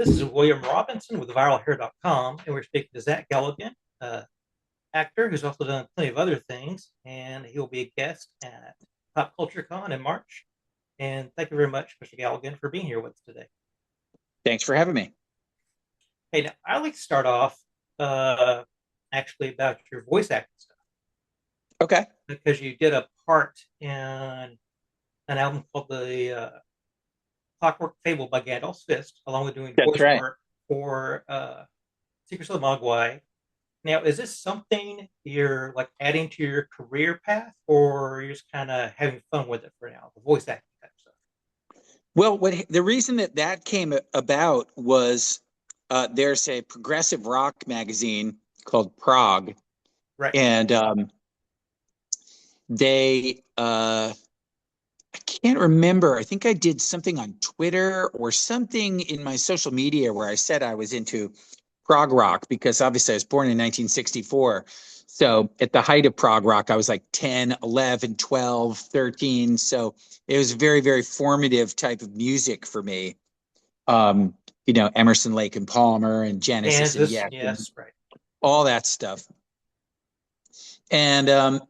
This is William Robinson with ViralHair.com, and we're speaking to Zach Galligan, actor who's also done plenty of other things, and he'll be a guest at Pop Culture Con in March. And thank you very much, Mr. Galligan, for being here with us today. Thanks for having me. Hey, now I'd like to start off uh, actually about your voice acting stuff Okay. because you did a part in an album called the Clockwork Fable by Gandalf's Fist, along with doing That's voice right. work for Secrets of the Mogwai. Now, is this something you're like adding to your career path, or you're just kind of having fun with it for now, the voice acting type stuff? Well, the reason that came about was there's a progressive rock magazine called Prog, Right. and they I can't remember. I think I did something on Twitter or something in my social media where I said I was into prog rock because obviously I was born in 1964. So at the height of prog rock, I was like 10, 11, 12, 13. So it was very, very formative type of music for me. Um, Emerson, Lake and Palmer and Genesis and Kansas, Yes and yes, right. all that stuff. And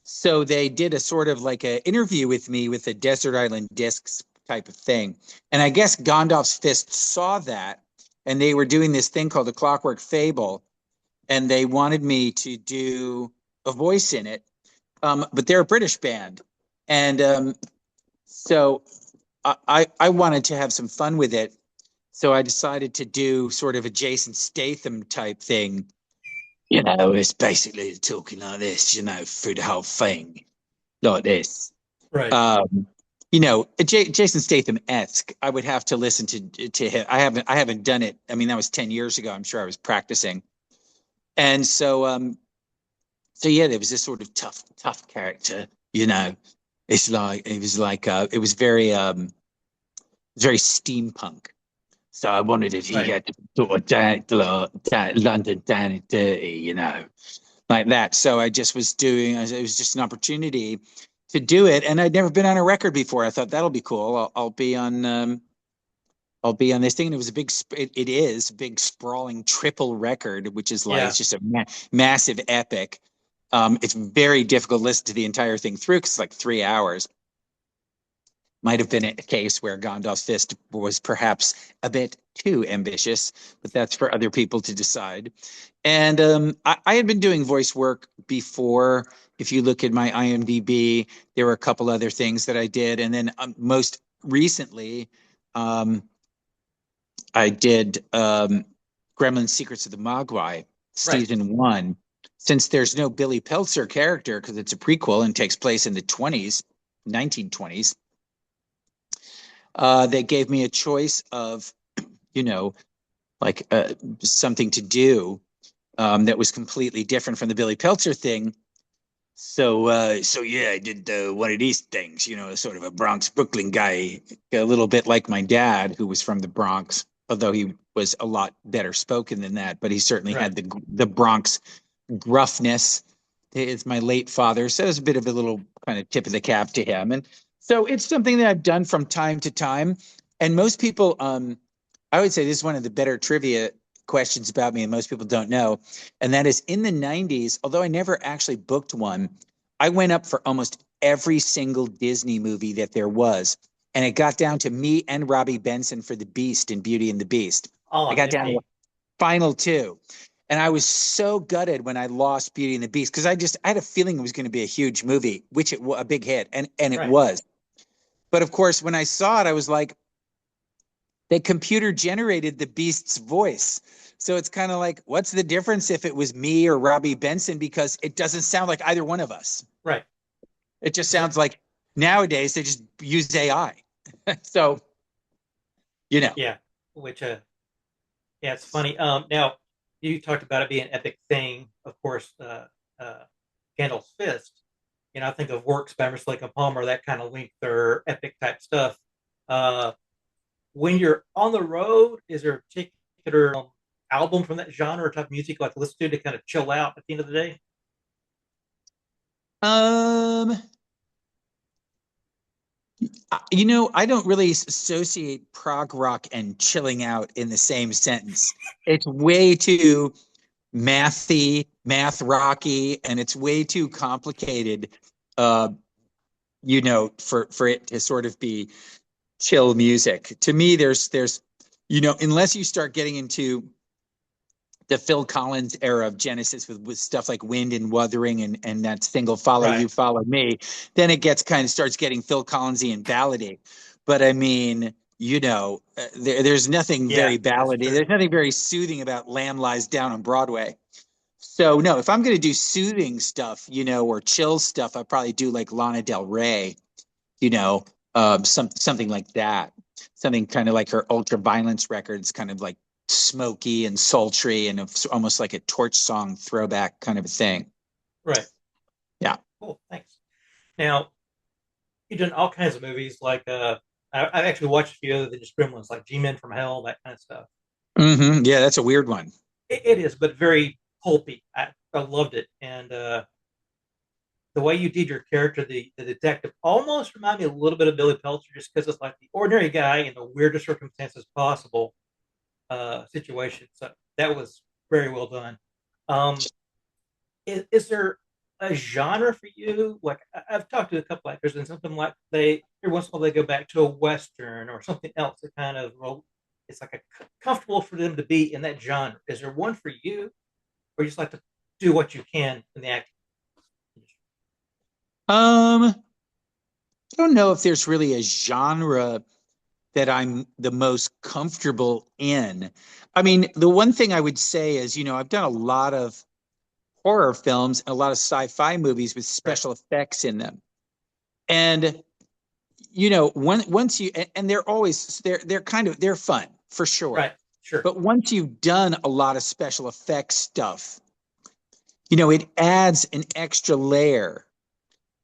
so they did a sort of like an interview with me with a Desert Island Discs type of thing. And I guess Gandalf's Fist saw that and they were doing this thing called the Clockwork Fable. And they wanted me to do a voice in it. But they're a British band. And so I wanted to have some fun with it. So I decided to do sort of a Jason Statham type thing. It's basically talking like this, through the whole thing, like this. Right. Um, Jason Statham-esque. I would have to listen to him. I haven't done it. I mean, that was 10 years ago. I'm sure I was practicing. And so yeah, there was this sort of tough character, It's like it was very steampunk. So I wondered if he Right. had to sort of London down and dirty, like that. So I just was doing, it was just an opportunity to do it. And I'd never been on a record before. I thought that'll be cool. I'll be on this thing. And it was it is a big sprawling triple record, which is like, Yeah. it's just a massive epic. It's very difficult to listen to the entire thing through because it's like 3 hours. Might have been a case where Gandalf's Fist was perhaps a bit too ambitious, but that's for other people to decide. And I had been doing voice work before. If you look at my IMDb, there were a couple other things that I did. And then most recently, um, I did Gremlins Secrets of the Mogwai, Right. season one. Since there's no Billy Peltzer character, because it's a prequel and takes place in the 20s, 1920s, they gave me a choice of, you know, like something to do that was completely different from the Billy Peltzer thing. So yeah, I did one of these things, sort of a Bronx Brooklyn guy, a little bit like my dad, who was from the Bronx, although he was a lot better spoken than that. But he certainly Right. had the Bronx gruffness. It's my late father, so it was a bit of a little kind of tip of the cap to him. And so it's something that I've done from time to time. And most people, I would say this is one of the better trivia questions about me, and most people don't know. And that is in the 90s, although I never actually booked one, I went up for almost every single Disney movie that there was. And it got down to me and Robbie Benson for The Beast in Beauty and the Beast. I Oh, got down to the nippy. final two. And I was so gutted when I lost Beauty and the Beast because I had a feeling it was going to be a huge movie, which it was a big hit, and it Right. was. But of course, when I saw it, I was like, they computer generated the Beast's voice. So it's kind of like, what's the difference if it was me or Robbie Benson? Because it doesn't sound like either one of us. Right. It just Is it? sounds like nowadays they just use AI. So, you know, Yeah. Which, yeah, it's funny. Now, you talked about it being an epic thing, of course, Gandalf's Fist. I think of works by Emerson, Lake and Palmer, that kind of length or epic type stuff. Uh, when you're on the road, is there a particular album from that genre or type of music you like to listen to kind of chill out at the end of the day? um, I don't really associate prog rock and chilling out in the same sentence. It's way too mathy, math rocky, and it's way too complicated, uh, for it to sort of be chill music. To me, unless you start getting into the Phil Collins era of Genesis with stuff like Wind and Wuthering and that single Follow Right. You, Follow Me, then it gets kind of starts getting Phil Collinsy and ballady. But I mean, there's nothing Yeah, very that's ballady. true. There's nothing very soothing about Lamb Lies Down on Broadway. So no, if I'm going to do soothing stuff, or chill stuff, I probably do like Lana Del Rey, you know, something like that. Something kind of like her ultra violence records, kind of like smoky and sultry and almost like a torch song throwback kind of a thing. Right. Yeah. Cool. Thanks. Now, you've done all kinds of movies. Like, I've actually watched a few other than just Gremlins, like G-Men from Hell, that kind of stuff. Yeah, that's a weird one. It is, but very pulpy. I loved it, and the way you did your character, the detective, almost reminded me a little bit of Billy Peltzer, just because it's like the ordinary guy in the weirdest circumstances possible situation. So that was very well done. Um, is there a genre for you? Like I've talked to a couple actors, and something like they every once in a while they go back to a western or something else that kind of, well, it's like comfortable for them to be in that genre. Is there one for you, or you just like to do what you can in the acting industry? I don't know if there's really a genre that I'm the most comfortable in. I mean, the one thing I would say is, I've done a lot of horror films and a lot of sci-fi movies with Right, special effects in them. And once you and they're fun for sure. right, sure, But once you've done a lot of special effects stuff, it adds an extra layer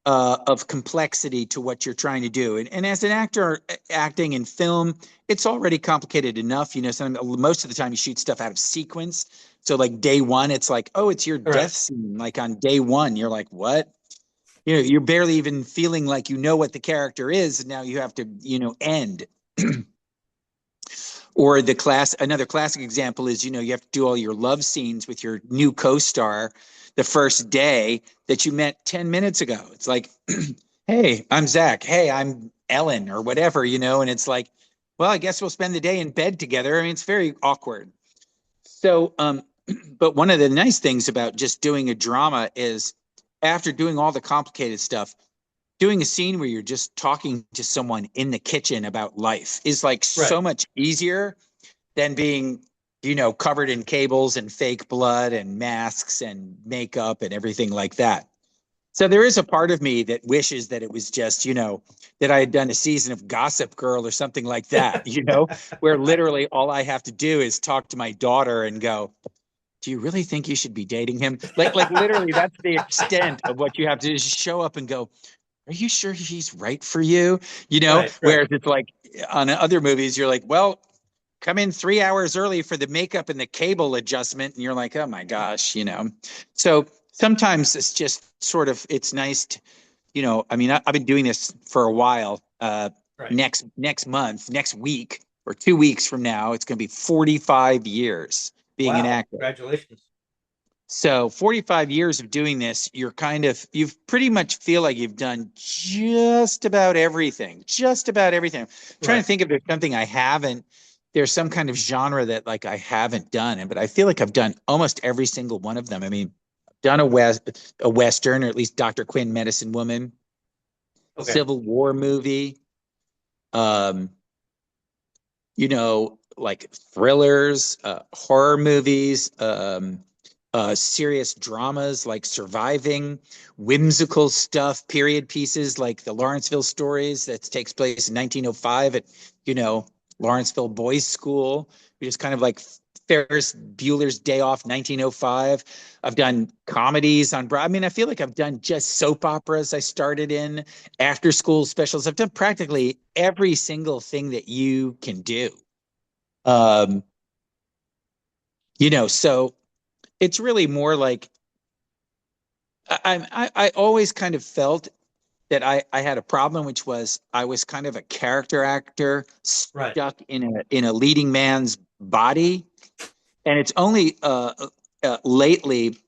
of complexity to what you're trying to do. And as an actor acting in film, it's already complicated enough. Most of the time you shoot stuff out of sequence. So like day one, it's like, oh, it's your all right, death scene. Like on day one, you're like, what? You're barely even feeling like you know what the character is. And now you have to, end. Or another classic example is, you have to do all your love scenes with your new co-star the first day that you met 10 minutes ago. It's like, hey, I'm Zach. Hey, I'm Ellen or whatever, and it's like, well, I guess we'll spend the day in bed together. I mean, it's very awkward. So, but one of the nice things about just doing a drama is after doing all the complicated stuff, doing a scene where you're just talking to someone in the kitchen about life is like right, so much easier than being, covered in cables and fake blood and masks and makeup and everything like that. So there is a part of me that wishes that it was just, that I had done a season of Gossip Girl or something like that, where literally all I have to do is talk to my daughter and go, do you really think you should be dating him? Like literally that's the extent of what you have to do, is show up and go, are you sure he's right for you? right, right, Whereas it's like on other movies, you're like, well, come in 3 hours early for the makeup and the cable adjustment. And you're like, oh my gosh. So sometimes it's just sort of, it's nice to, I mean, I've been doing this for a while. right. Next month, next week, or 2 weeks from now, it's going to be 45 years being an Wow, actor. congratulations. So 45 years of doing this, you've pretty much feel like you've done just about everything, just about everything. I'm trying to Right. think if there's something I haven't, there's some kind of genre that like I haven't done, but I feel like I've done almost every single one of them. I mean, I've done a Western, or at least Dr. Quinn, Medicine Woman, Okay. Civil War movie, um, like thrillers, horror movies, serious dramas like Surviving, whimsical stuff, period pieces like the Lawrenceville stories that takes place in 1905 at, Lawrenceville Boys School, which is kind of like Ferris Bueller's Day Off 1905. I've done comedies on I mean, I feel like I've done just soap operas I started in, after school specials. I've done practically every single thing that you can do. Um, so it's really more like I always kind of felt that I had a problem, which was I was kind of a character actor Right. stuck in a leading man's body. And it's only lately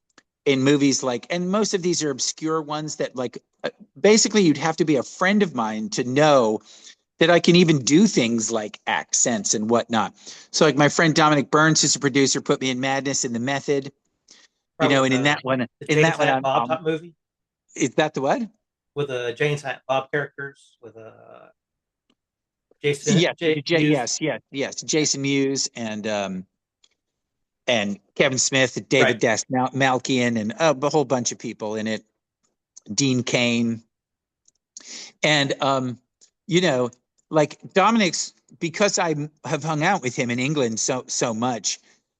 in movies like, and most of these are obscure ones that like, basically you'd have to be a friend of mine to know that I can even do things like accents and whatnot. So like my friend Dominic Burns, who's a producer, put me in Madness in the Method, you Right, know, with and the in Jane that one, Silent Bob type movie is that the what? with the Jane Silent Bob characters with Jason Yes, J Hughes. yes. Jason Mewes and Kevin Smith, Right. David Malkian, and a whole bunch of people in it. Dean Kane, and you know, like Dominic's, because I have hung out with him in England so much,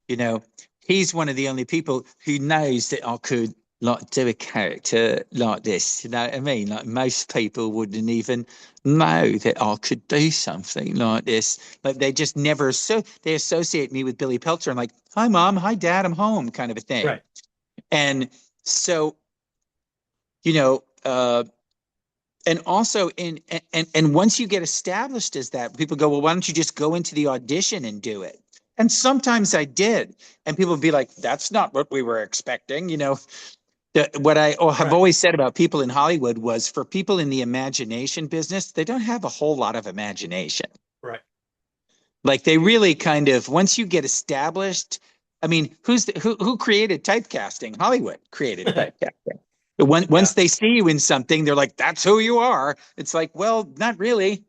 you know, he's one of the only people who knows that I could like do a character like this. You know what I mean? Like most people wouldn't even know that I could do something like this. Like they just never they associate me with Billy Peltzer and like, hi mom, hi dad, I'm home, kind of a thing. Right. And so, you know, and also and once you get established as that, people go, well, why don't you just go into the audition and do it? And sometimes I did, and people would be like, that's not what we were expecting. You know, what I have Right. always said about people in Hollywood was, for people in the imagination business, they don't have a whole lot of imagination. Right. Like they really kind of, once you get established, I mean, who created typecasting? Hollywood created typecasting. Once Yeah. they see you in something, they're like, that's who you are. It's like, well, not really.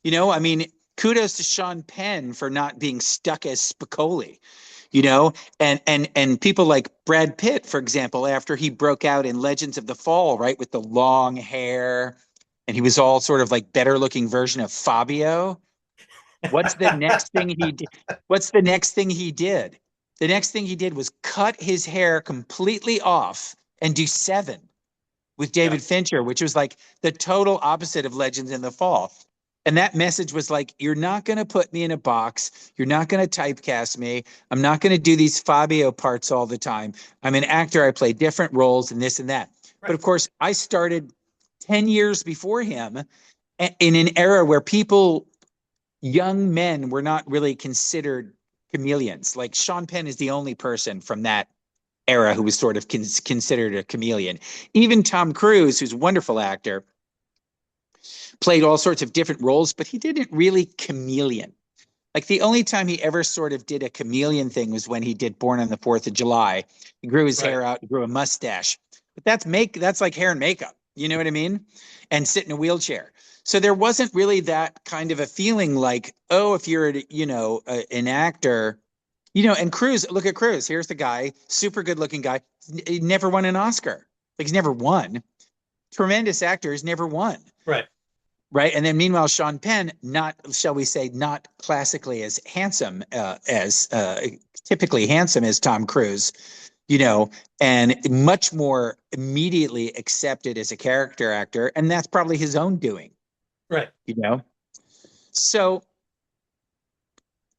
You know, I mean, kudos to Sean Penn for not being stuck as Spicoli, you know, and people like Brad Pitt, for example, after he broke out in Legends of the Fall, right, with the long hair, and he was all sort of like better looking version of Fabio. What's the next thing he did? What's the next thing he did? The next thing he did was cut his hair completely off and do Seven with Yeah. David Fincher, which was like the total opposite of Legends in the Fall. And that message was like, you're not going to put me in a box. You're not going to typecast me. I'm not going to do these Fabio parts all the time. I'm an actor. I play different roles and this and that. But Right. of course, I started 10 years before him in an era where people, young men, were not really considered chameleons. Like Sean Penn is the only person from that era who was sort of considered a chameleon. Even Tom Cruise, who's a wonderful actor, played all sorts of different roles, but he didn't really chameleon. Like the only time he ever sort of did a chameleon thing was when he did Born on the 4th of July. He grew his Right. hair out, he grew a mustache. But that's like hair and makeup. You know what I mean? And sit in a wheelchair. So there wasn't really that kind of a feeling like, oh, if you're, an actor, and Cruz, look at Cruz. Here's the guy, super good looking guy. He never won an Oscar. Like he's never won. Tremendous actor, he's never won. Right. Right. And then meanwhile, Sean Penn, not, shall we say, not classically as handsome as typically handsome as Tom Cruise, and much more immediately accepted as a character actor. And that's probably his own doing, Right. you know? So,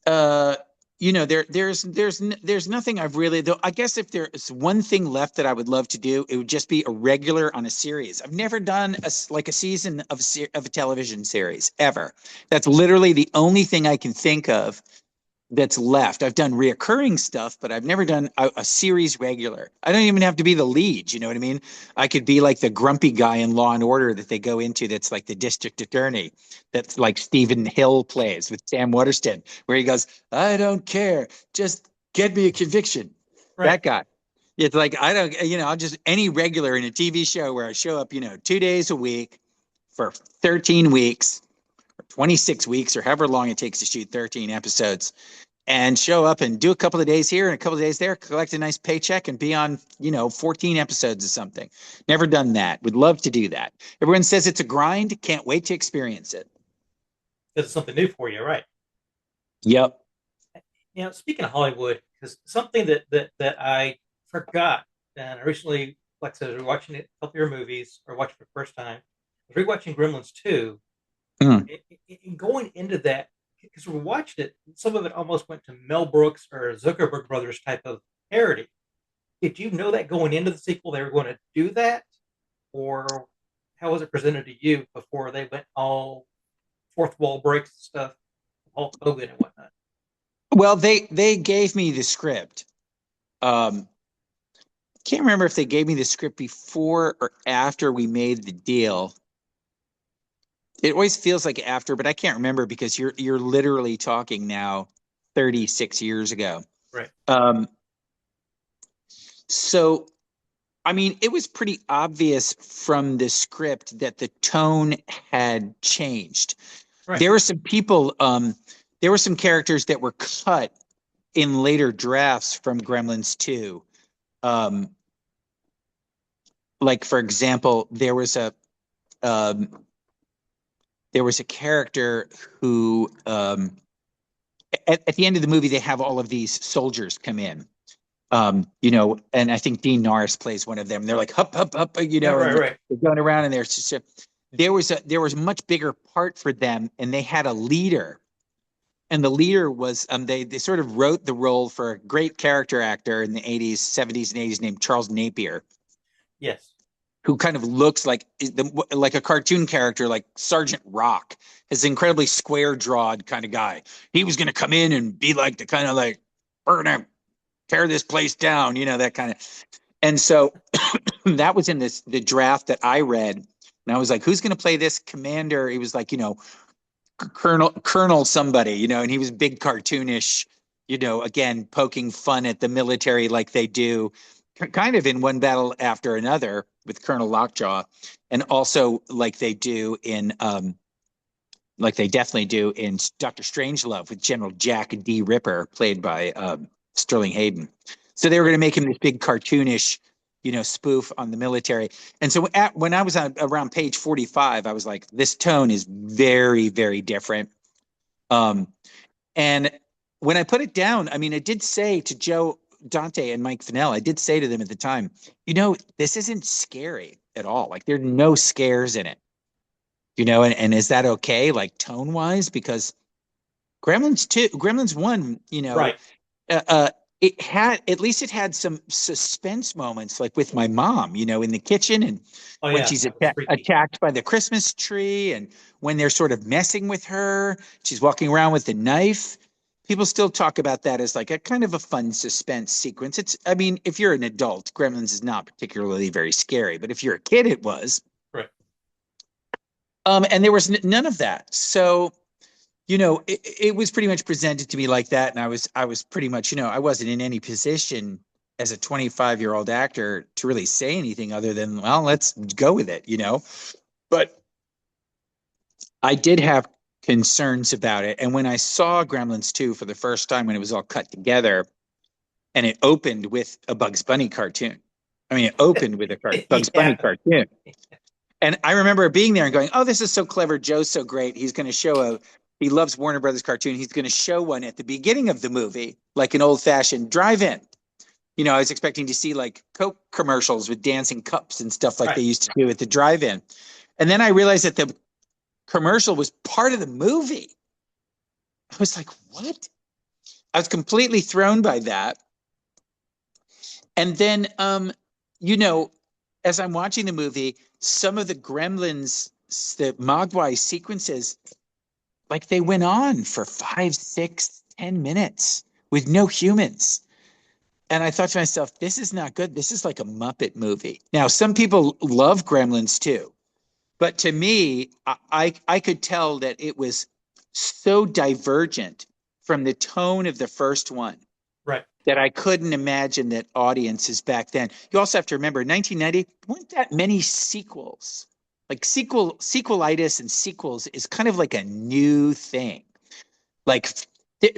uh, there's nothing I've really, though. I guess if there's one thing left that I would love to do, it would just be a regular on a series. I've never done a season of a television series ever. That's literally the only thing I can think of that's left. I've done reoccurring stuff, but I've never done a series regular. I don't even have to be the lead. You know what I mean? I could be like the grumpy guy in Law and Order that they go into. That's like the district attorney. That's like Stephen Hill plays with Sam Waterston, where he goes, "I don't care, just get me a conviction." Right. That guy. It's like I don't, I'll just any regular in a TV show where I show up, 2 days a week for 13 weeks. 26 weeks or however long it takes to shoot 13 episodes, and show up and do a couple of days here and a couple of days there, collect a nice paycheck and be on, 14 episodes of something. Never done that. Would love to do that. Everyone says it's a grind. Can't wait to experience it. It's something new for you, right? Yep. Speaking of Hollywood, because something that I forgot, and I recently, like I said, was watching a couple of your movies or watching for the first time. I was rewatching Gremlins 2, Mm. and going into that, because we watched it, some of it almost went to Mel Brooks or Zuckerberg Brothers type of parody. Did you know that going into the sequel they were going to do that, or how was it presented to you before they went all fourth wall breaks and stuff, Hulk Hogan and whatnot? Well, they gave me the script. Um, can't remember if they gave me the script before or after we made the deal. It always feels like after, but I can't remember because you're literally talking now 36 years ago. Right. Um, so I mean, it was pretty obvious from the script that the tone had changed. Right. There were some people, there were some characters that were cut in later drafts from Gremlins 2. Um, like for example, um, there was a character who at the end of the movie they have all of these soldiers come in. You know, and I think Dean Norris plays one of them. They're like hup hup hup, you Yeah. know, Right. and Right. they're going around and there's just there was a much bigger part for them, and they had a leader, and the leader was they sort of wrote the role for a great character actor in the 80s, 70s, and 80s named Charles Napier, Yes. who kind of looks like a cartoon character, like Sergeant Rock, is an incredibly square jawed kind of guy. He was going to come in and be like the kind of like we're gonna tear this place down, you know, that kind of. And so that was in the draft that I read, and I was like, who's going to play this commander? He was like, you know, Colonel somebody, you know, and he was big cartoonish, you know, again poking fun at the military like they do, kind of in One Battle After Another with Colonel Lockjaw, and also like they definitely do in Doctor Strangelove with General Jack D. Ripper, played by Sterling Hayden. So they were going to make him this big cartoonish, you know, spoof on the military. And so when I was around page 45, I was like, this tone is very, very different. Um, and when I put it down, I mean, I did say to Joe Dante and Mike Fennell, I did say to them at the time, you know, this isn't scary at all. Like there are no scares in it, you know, and is that okay, like tone wise? Because Gremlins 1, you know, Right. uh, uh, it had at least it had some suspense moments, like with my mom, you know, in the kitchen, and Oh when yeah, she's that was freaky. attacked by the Christmas tree, and when they're sort of messing with her, she's walking around with the knife. People still talk about that as like a kind of a fun suspense sequence. It's, I mean, if you're an adult, Gremlins is not particularly very scary, but if you're a kid, it was. Right. And there was none of that. So you know, it was pretty much presented to me like that, and I was pretty much, you know, I wasn't in any position as a 25-year-old actor to really say anything other than, well, let's go with it, you know. But I did have concerns about it, and when I saw Gremlins 2 for the first time when it was all cut together, and it opened with a Bugs Bunny cartoon. I mean, it opened with a Bugs Bunny Yeah. cartoon. And I remember being there and going, "Oh, this is so clever. Joe's so great. He's going to show a. He loves Warner Brothers cartoon. He's going to show one at the beginning of the movie, like an old-fashioned drive-in." You know, I was expecting to see like Coke commercials with dancing cups and stuff like Right. they used to do at the drive-in. And then I realized that the commercial was part of the movie. I was like, "What?" I was completely thrown by that. And then, you know, as I'm watching the movie, some of the Gremlins, the Mogwai sequences, like they went on for 5, 6, 10 minutes with no humans. And I thought to myself, this is not good. This is like a Muppet movie. Now, some people love Gremlins too, but to me, I could tell that it was so divergent from the tone of the first one Right. that I couldn't imagine that audiences back then. You also have to remember, 1990 weren't that many sequels. Like sequelitis and sequels is kind of like a new thing. Like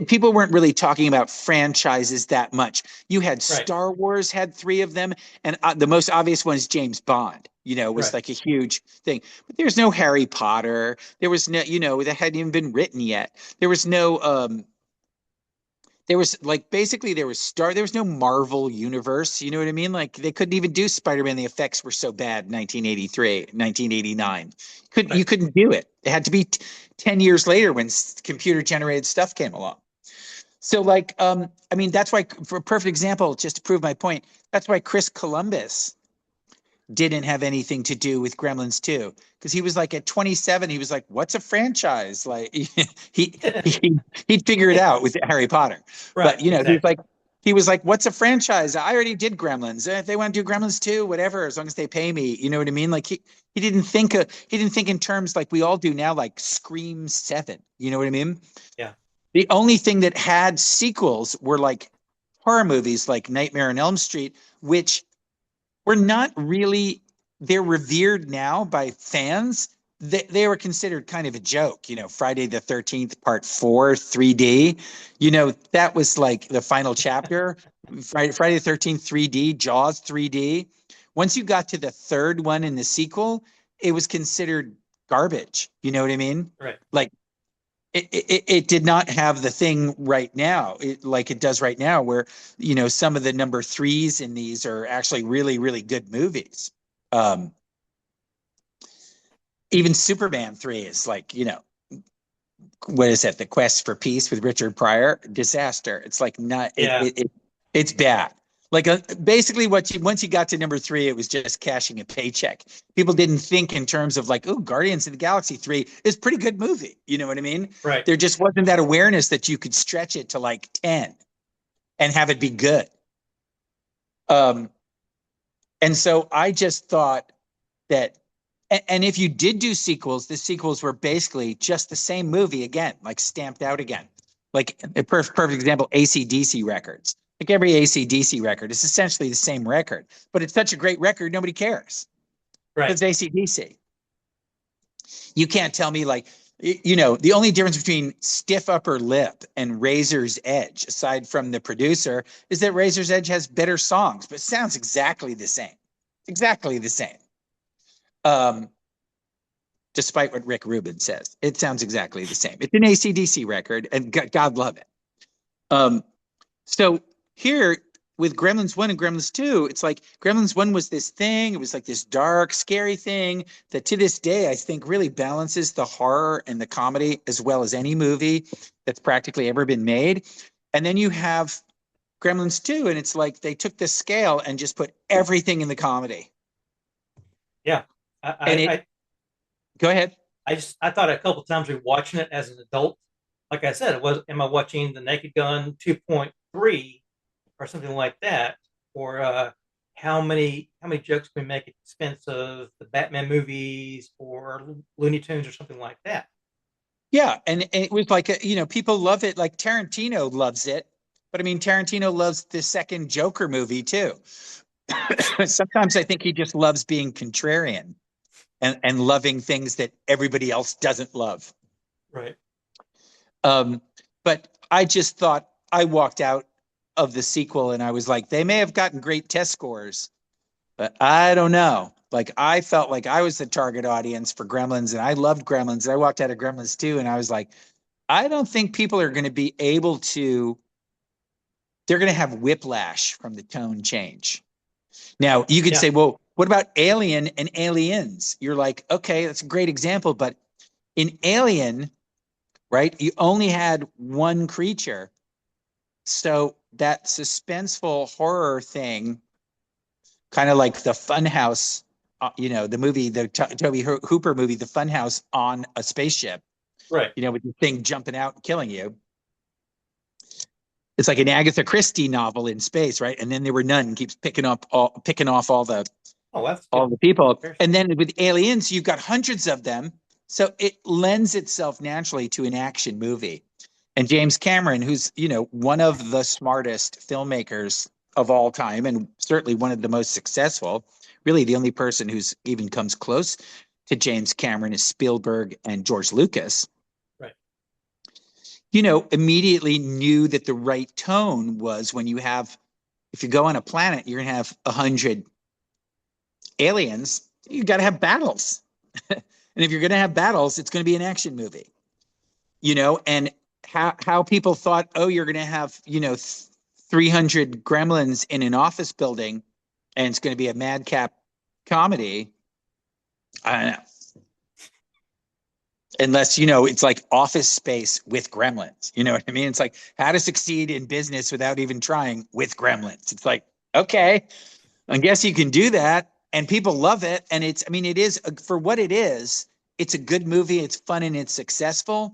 people weren't really talking about franchises that much. You had Right. Star Wars had three of them, and the most obvious one is James Bond. You know, was Right. like a huge thing. But there's no Harry Potter. There was no, you know, that hadn't even been written yet. There was no there was like basically there was no Marvel universe, you know what I mean? Like they couldn't even do Spider-Man. The effects were so bad in 1983, 1989. Right. You couldn't do it. It had to be 10 years later when computer generated stuff came along. So like I mean that's why, for a perfect example, just to prove my point, that's why Chris Columbus didn't have anything to do with Gremlins 2 because he was like at 27 he was like, what's a franchise? Like he'd figure it out with Harry Potter. Right, But exactly. he was like, what's a franchise? I already did Gremlins. If they want to do Gremlins 2, whatever, as long as they pay me, you know what I mean? Like he didn't think in terms like we all do now, like Scream 7. You know what I mean? Yeah, The only thing that had sequels were like horror movies like Nightmare on Elm Street, which were not really, they're revered now by fans. They were considered kind of a joke, Friday the 13th, part 4, 3D. That was like the final chapter. Friday the 13th, 3D, Jaws 3D. Once you got to the third one in the sequel, it was considered garbage. You know what I mean? right. Like it did not have the thing right now, like it does right now, where some of the number threes in these are actually really, really good movies. Um, Even Superman 3 is like, what is that? The Quest for Peace with Richard Pryor, disaster. It's like not Yeah, it's bad. Like basically, once you got to number 3, it was just cashing a paycheck. People didn't think in terms of like, oh, Guardians of the Galaxy 3 is a pretty good movie. You know what I mean? right. There just wasn't that awareness that you could stretch it to like 10 and have it be good. Um, and so I just thought that, and if you did do sequels, the sequels were basically just the same movie again, like stamped out again. Like a perfect example, AC/DC records. Like every AC/DC record is essentially the same record, but it's such a great record, nobody cares. Right. It's AC/DC. You can't tell me like, the only difference between Stiff Upper Lip and Razor's Edge, aside from the producer, is that Razor's Edge has better songs, but sounds exactly the same. Exactly the same. Um, Despite what Rick Rubin says, it sounds exactly the same. It's an AC/DC record, and God love it. So here with Gremlins 1 and Gremlins 2, it's like Gremlins 1 was this thing. It was like this dark, scary thing that to this day, I think really balances the horror and the comedy as well as any movie that's practically ever been made. And then you have Gremlins 2, and it's like they took the scale and just put everything in the comedy. Yeah. And go ahead. I thought a couple times rewatching it as an adult, like I said, am I watching The Naked Gun 2.3 or something like that, or how many jokes we make at the expense of the Batman movies or Looney Tunes or something like that. Yeah, and it was like people love it. Like Tarantino loves it, but I mean Tarantino loves the second Joker movie too. Sometimes I think he just loves being contrarian and loving things that everybody else doesn't love. Right. But I just thought I walked out of the sequel and I was like, they may have gotten great test scores, but I don't know. Like I felt like I was the target audience for Gremlins and I loved Gremlins. And I walked out of Gremlins 2 and I was like, I don't think people are going to be able to, they're going to have whiplash from the tone change. Now you could Yeah. say, well, what about Alien and Aliens? You're like, okay, that's a great example. But in Alien, right, you only had one creature. So that suspenseful horror thing, kind of like the Funhouse, the movie, the Toby Hooper movie, the Funhouse on a spaceship, Right. with the thing jumping out and killing you. It's like an Agatha Christie novel in space, right? And then there were none, keeps picking off all the Oh, that's good. people. And then with Aliens, you've got hundreds of them. So it lends itself naturally to an action movie. And James Cameron, who's, one of the smartest filmmakers of all time, and certainly one of the most successful, really the only person who's even comes close to James Cameron is Spielberg and George Lucas. Right. Immediately knew that the right tone was when if you go on a planet, you're going to have 100 aliens, you got to have battles. And if you're going to have battles, it's going to be an action movie. And how people thought, oh, you're going to have, 300 gremlins in an office building and it's going to be a madcap comedy. I don't know. Unless, it's like Office Space with gremlins. You know what I mean? It's like how to succeed in business without even trying with gremlins. It's like, okay, I guess you can do that. and people love it. And it's, I mean, it is for what it is. It's a good movie. It's fun and it's successful.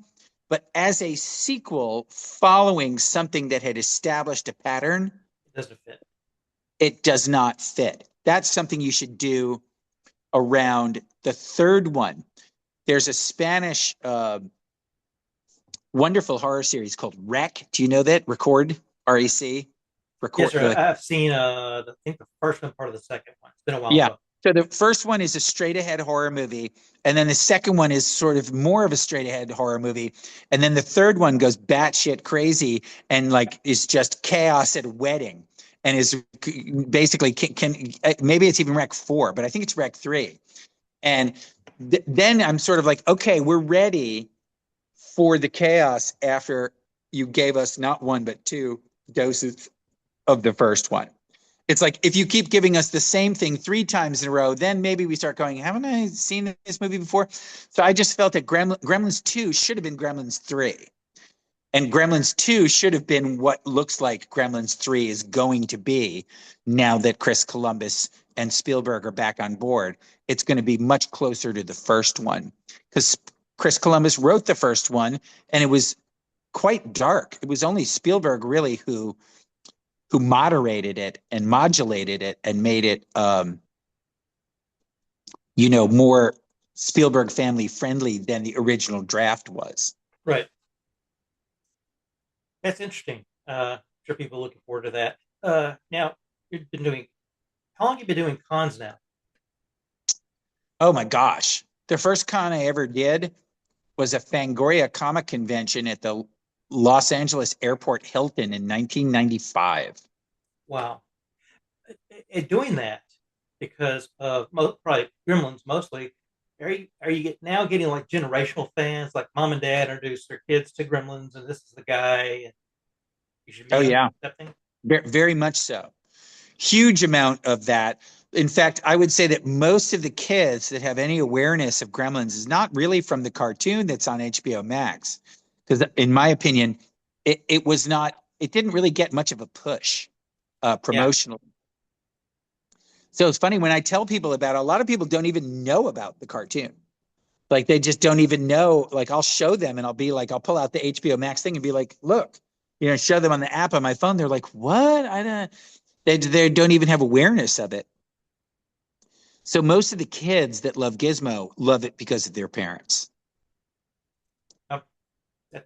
But as a sequel, following something that had established a pattern, It doesn't fit. it does not fit. That's something you should do around the third one. There's a Spanish wonderful horror series called Rec. Do you know that? Record, REC. Yes, Record. sir. I've seen I think the first one, part of the second one. It's been a while Yeah. ago. So the first one is a straight ahead horror movie. And then the second one is sort of more of a straight ahead horror movie. And then the third one goes batshit crazy and like is just chaos at a wedding and is basically can maybe it's even Rec 4, but I think it's Rec 3. And then I'm sort of like, okay, we're ready for the chaos after you gave us not one, but two doses of the first one. It's like if you keep giving us the same thing 3 times in a row, then maybe we start going, haven't I seen this movie before? So I just felt that Gremlins 2 should have been Gremlins 3. And Gremlins 2 should have been what looks like Gremlins 3 is going to be now that Chris Columbus and Spielberg are back on board. It's going to be much closer to the first one because Chris Columbus wrote the first one and it was quite dark. It was only Spielberg really who moderated it and modulated it and made it more Spielberg family friendly than the original draft was. Right. That's interesting. I'm sure people are looking forward to that. Now, you've been doing, how long have you been doing cons now? Oh my gosh. The first con I ever did was a Fangoria comic convention at the Los Angeles Airport Hilton in 1995. Wow. Doing that because of probably Gremlins mostly. Now getting like generational fans, like mom and dad introduce their kids to Gremlins, and this is the guy, and you should Oh meet him, yeah, that thing? very much so. Huge amount of that. In fact, I would say that most of the kids that have any awareness of Gremlins is not really from the cartoon that's on HBO Max. Because in my opinion, it was not, it didn't really get much of a push Yeah. promotionally. So it's funny when I tell people about it, a lot of people don't even know about the cartoon. Like they just don't even know. Like I'll show them and I'll be like, I'll pull out the HBO Max thing and be like, look, show them on the app on my phone. They're like, what? I don't, they don't even have awareness of it. So most of the kids that love Gizmo love it because of their parents. Uh, that,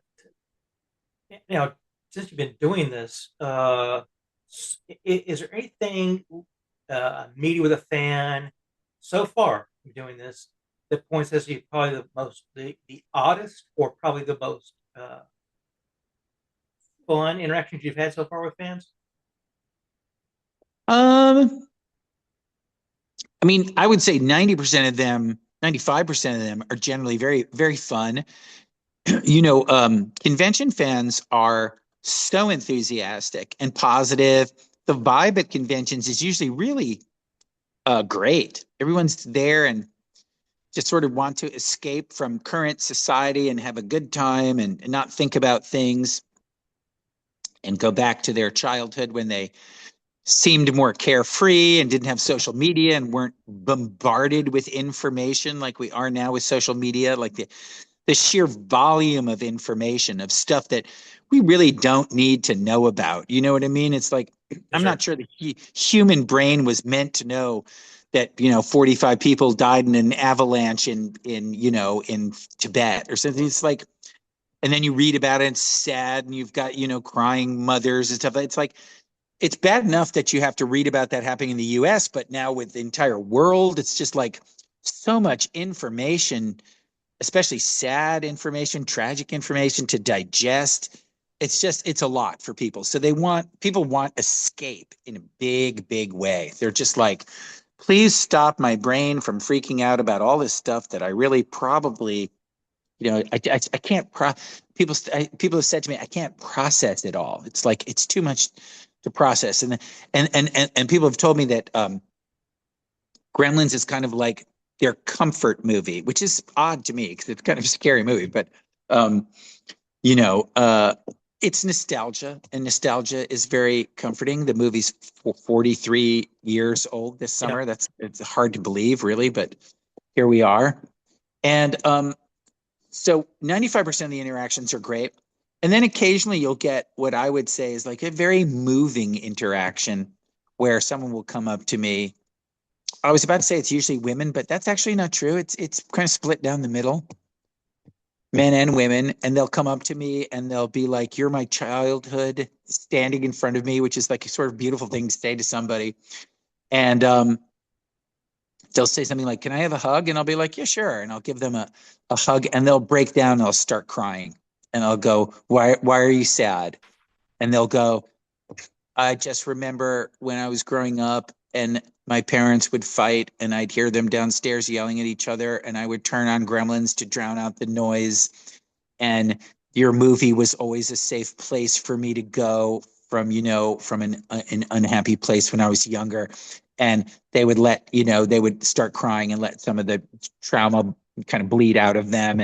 now, since you've been doing this, is there anything meeting with a fan so far doing this that points as you probably the oddest or probably the most fun interactions you've had so far with fans? Um, I mean, I would say 90% of them, 95% of them are generally very, very fun. Convention fans are so enthusiastic and positive. The vibe at conventions is usually really great. Everyone's there and just sort of want to escape from current society and have a good time and not think about things and go back to their childhood when they seemed more carefree and didn't have social media and weren't bombarded with information like we are now with social media, like the sheer volume of information of stuff that we really don't need to know about. You know what I mean? It's like Yes, I'm sir. not sure the human brain was meant to know that 45 people died in an avalanche in Tibet or something. It's like, and then you read about it, and it's sad, and you've got crying mothers and stuff. It's like it's bad enough that you have to read about that happening in the US, but now with the entire world, it's just like so much information, especially sad information, tragic information to digest. It's a lot for people. So people want escape in a big, big way. They're just like, please stop my brain from freaking out about all this stuff that I really probably, I can't people have said to me, I can't process it all. It's like, it's too much to process. And people have told me that, Gremlins is kind of like their comfort movie, which is odd to me because it's kind of a scary movie. But um, you know, uh, It's nostalgia, and nostalgia is very comforting. The movie's 43 years old this Yeah. summer. It's hard to believe, really, but here we are. And so 95% of the interactions are great. And then occasionally you'll get what I would say is like a very moving interaction where someone will come up to me. I was about to say it's usually women, but that's actually not true. It's kind of split down the middle, men and women, and they'll come up to me and they'll be like, "You're my childhood," standing in front of me, which is like a sort of beautiful thing to say to somebody. And they'll say something like, "Can I have a hug?" And I'll be like, "Yeah, sure." And I'll give them a hug, and they'll break down and they'll start crying. And I'll go, why are you sad? And they'll go, "I just remember when I was growing up and my parents would fight and I'd hear them downstairs yelling at each other and I would turn on Gremlins to drown out the noise. And your movie was always a safe place for me to go from, from an unhappy place when I was younger." And they would they would start crying and let some of the trauma kind of bleed out of them.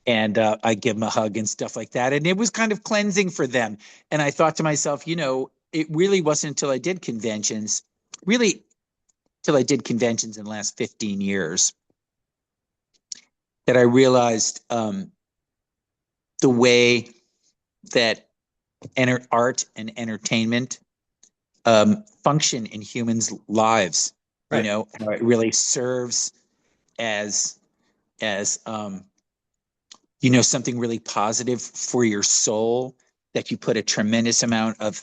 And I give them a hug and stuff like that. And it was kind of cleansing for them. And I thought to myself, it really wasn't until I did conventions, really till I did conventions in the last 15 years, that I realized the way that art and entertainment function in humans' lives. Right. How it really serves as something really positive for your soul, that you put a tremendous amount of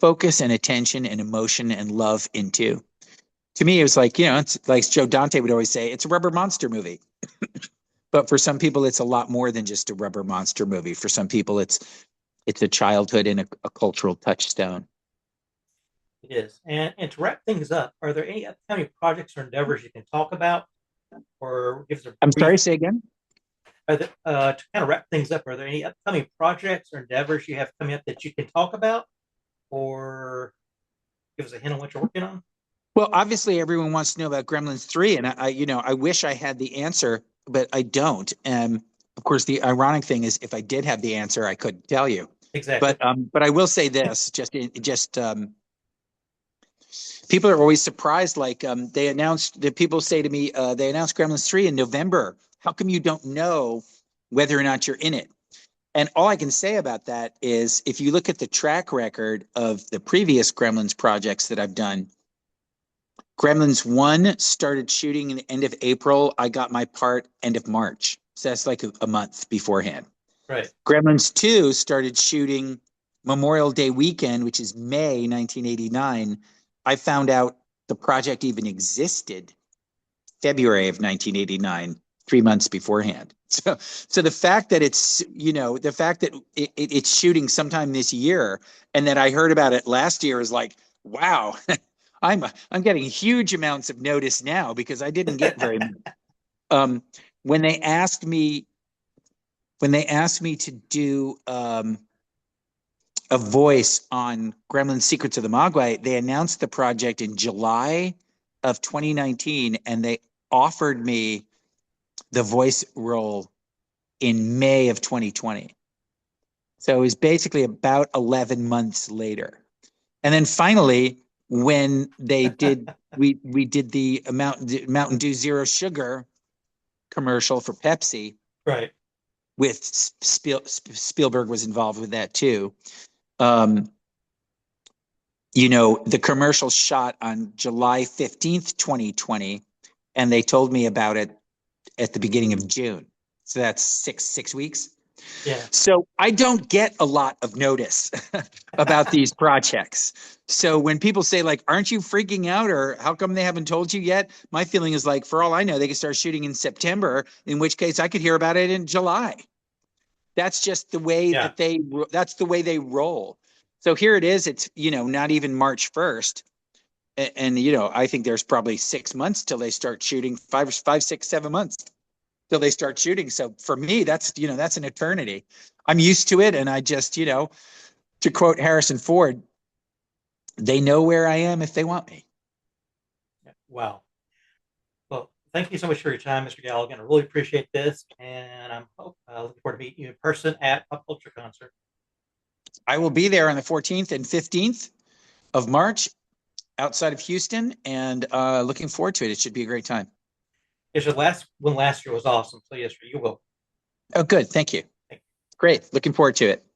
focus and attention and emotion and love into. To me, it was like, it's like Joe Dante would always say, it's a rubber monster movie. But for some people, it's a lot more than just a rubber monster movie. For some people, it's a childhood and a cultural touchstone. It is. And to wrap things up, are there any upcoming projects or endeavors you can talk about, or give us a I'm sorry, brief? say again. To kind of wrap things up, are there any upcoming projects or endeavors you have coming up that you can talk about, or give us a hint on what you're working on? Well, obviously, everyone wants to know about Gremlins 3, and I wish I had the answer, but I don't. And of course, the ironic thing is, if I did have the answer, I couldn't tell you. Exactly. But I will say this: people are always surprised. Like they announced, the people say to me, they announced Gremlins 3 in November. How come you don't know whether or not you're in it? And all I can say about that is, if you look at the track record of the previous Gremlins projects that I've done, Gremlins 1 started shooting in the end of April. I got my part end of March. So that's like a month beforehand. Right. Gremlins 2 started shooting Memorial Day weekend, which is May 1989. I found out the project even existed February of 1989, 3 months beforehand. So the fact that the fact that it's shooting sometime this year, and that I heard about it last year, is like, wow, I'm getting huge amounts of notice now, because I didn't get very much. Um, when they asked me to do a voice on Gremlins Secrets of the Mogwai, they announced the project in July of 2019, and they offered me the voice role in May of 2020. So it was basically about 11 months later. And then finally, when they did, we did the Mountain Dew Zero Sugar commercial for Pepsi, Right. with Spielberg was involved with that too. Um, the commercial shot on July 15th, 2020, and they told me about it at the beginning of June. So that's six weeks. Yeah. So I don't get a lot of notice about these projects. So when people say, like, aren't you freaking out, or how come they haven't told you yet? My feeling is like, for all I know, they could start shooting in September, in which case I could hear about it in July. That's just the way Yeah. that's the way they roll. So here it is. It's, not even March 1st. And, I think there's probably 6 months till they start shooting, 5, 6, 7 months till they start shooting. So for me, that's an eternity. I'm used to it. And I just, to quote Harrison Ford, they know where I am if they want me. Wow. Well, thank you so much for your time, Mr. Galligan. I really appreciate this, and I'm looking forward to meeting you in person at Pop Culture Concert. I will be there on the 14th and 15th of March outside of Houston, and looking forward to it. It should be a great time. Yes, your last one last year was awesome. So yes, sir, you will. Oh, good. Thank you. Great. Looking forward to it.